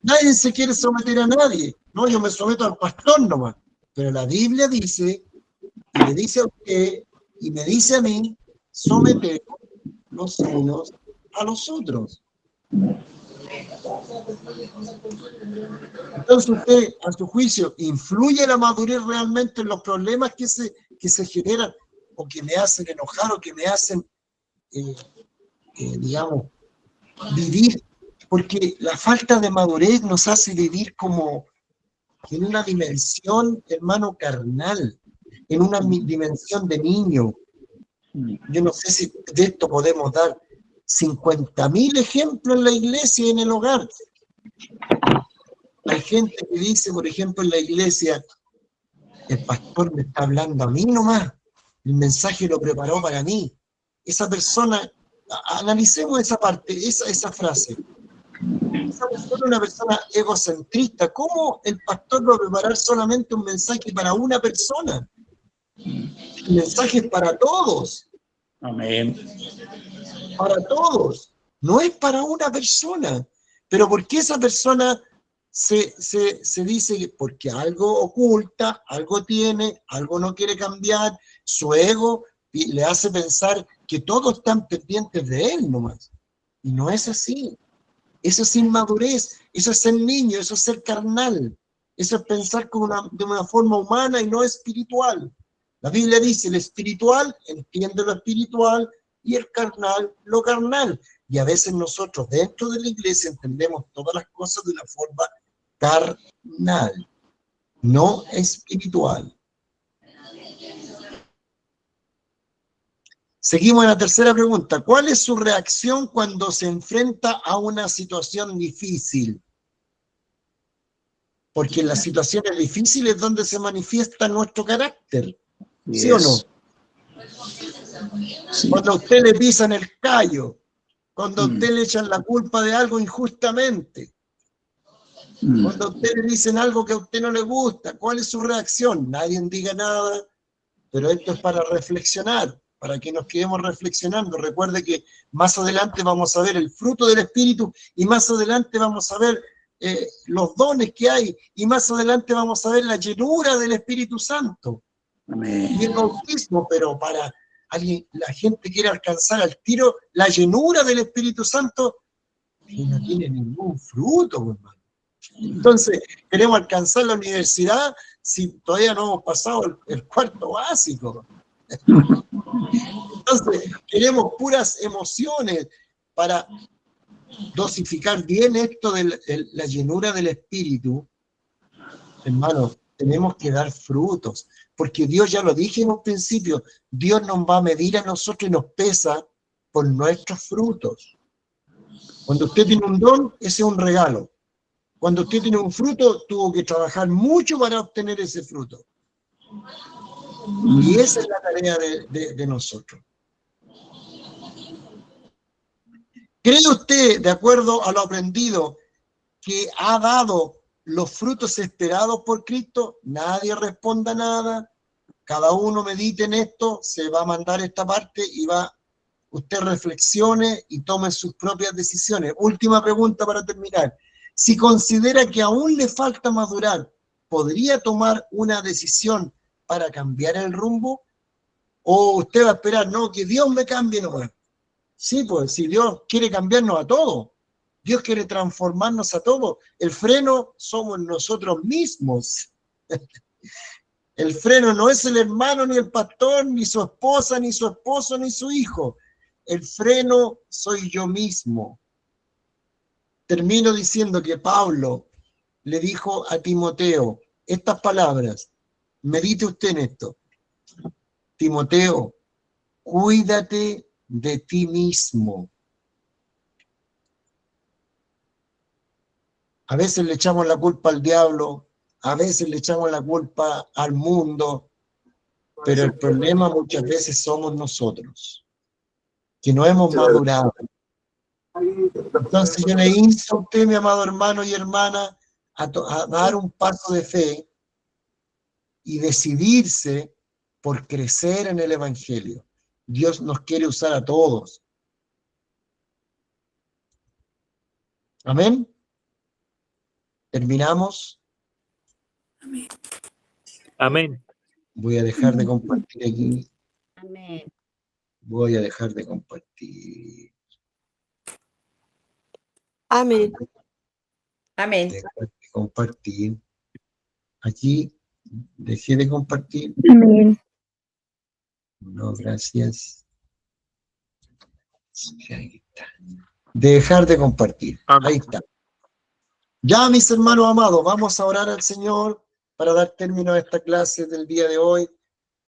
Nadie se quiere someter a nadie. No, yo me someto al pastor nomás. Pero la Biblia dice, y le dice a usted, y me dice a mí, someter los unos a los otros. Entonces usted, a su juicio, ¿influye la madurez realmente en los problemas que se generan o que me hacen enojar o que me hacen, digamos, vivir? Porque la falta de madurez nos hace vivir como en una dimensión, hermano, carnal, en una dimensión de niño. Yo no sé si de esto podemos dar 50.000 ejemplos en la iglesia y en el hogar. Hay gente que dice, por ejemplo, en la iglesia, el pastor me está hablando a mí nomás, el mensaje lo preparó para mí. Esa persona, analicemos esa parte, esa frase. Esa persona es una persona egocentrista. ¿Cómo el pastor va a preparar solamente un mensaje para una persona? El mensaje es para todos. Amén. Para todos. No es para una persona. Pero ¿por qué esa persona se dice que porque algo oculta, algo tiene, algo no quiere cambiar, su ego le hace pensar que todos están pendientes de él nomás? Y no es así. Eso es inmadurez, eso es ser niño, eso es ser carnal, eso es pensar de una forma humana y no espiritual. La Biblia dice, el espiritual entiende lo espiritual y el carnal lo carnal. Y a veces nosotros dentro de la iglesia entendemos todas las cosas de una forma carnal, no espiritual. Seguimos en la tercera pregunta. ¿Cuál es su reacción cuando se enfrenta a una situación difícil? Porque en las situaciones difíciles es donde se manifiesta nuestro carácter. ¿Sí o no? Cuando a usted le pisan el callo, cuando a usted le echan la culpa de algo injustamente, cuando a usted le dicen algo que a usted no le gusta, ¿cuál es su reacción? Nadie diga nada, pero esto es para reflexionar, para que nos quedemos reflexionando. Recuerde que más adelante vamos a ver el fruto del Espíritu y más adelante vamos a ver los dones que hay y más adelante vamos a ver la llenura del Espíritu Santo. Y el bautismo, pero para alguien, la gente quiere alcanzar al tiro la llenura del Espíritu Santo y no tiene ningún fruto, hermano. Entonces, queremos alcanzar la universidad si todavía no hemos pasado el cuarto básico. Entonces, queremos puras emociones para dosificar bien esto de la llenura del Espíritu. Hermano, tenemos que dar frutos, porque Dios, ya lo dije en un principio, Dios nos va a medir a nosotros y nos pesa por nuestros frutos. Cuando usted tiene un don, ese es un regalo. Cuando usted tiene un fruto, tuvo que trabajar mucho para obtener ese fruto. Y esa es la tarea de nosotros. ¿Cree usted, de acuerdo a lo aprendido, que ha dado los frutos esperados por Cristo? Nadie responda nada. Cada uno medite en esto, se va a mandar esta parte y usted reflexione y tome sus propias decisiones. Última pregunta para terminar. Si considera que aún le falta madurar, ¿podría tomar una decisión para cambiar el rumbo? ¿O usted va a esperar, no, que Dios me cambie nomás? Sí, pues si Dios quiere cambiarnos a todos, Dios quiere transformarnos a todos. El freno somos nosotros mismos. El freno no es el hermano, ni el pastor, ni su esposa, ni su esposo, ni su hijo. El freno soy yo mismo. Termino diciendo que Pablo le dijo a Timoteo estas palabras. Medite usted en esto. Timoteo, cuídate de ti mismo. A veces le echamos la culpa al diablo, a veces le echamos la culpa al mundo, pero el problema muchas veces somos nosotros, que no hemos madurado. Entonces yo le insto a usted, mi amado hermano y hermana, a dar un paso de fe y decidirse por crecer en el Evangelio. Dios nos quiere usar a todos. Amén. ¿Terminamos? Amén. Voy a dejar de compartir aquí. Amén. Voy a dejar de compartir. Amén. Amén. Dejar de compartir. Aquí dejé de compartir. Amén. No, gracias. Ahí está. Dejar de compartir. Ahí está. Ya, mis hermanos amados, vamos a orar al Señor para dar término a esta clase del día de hoy.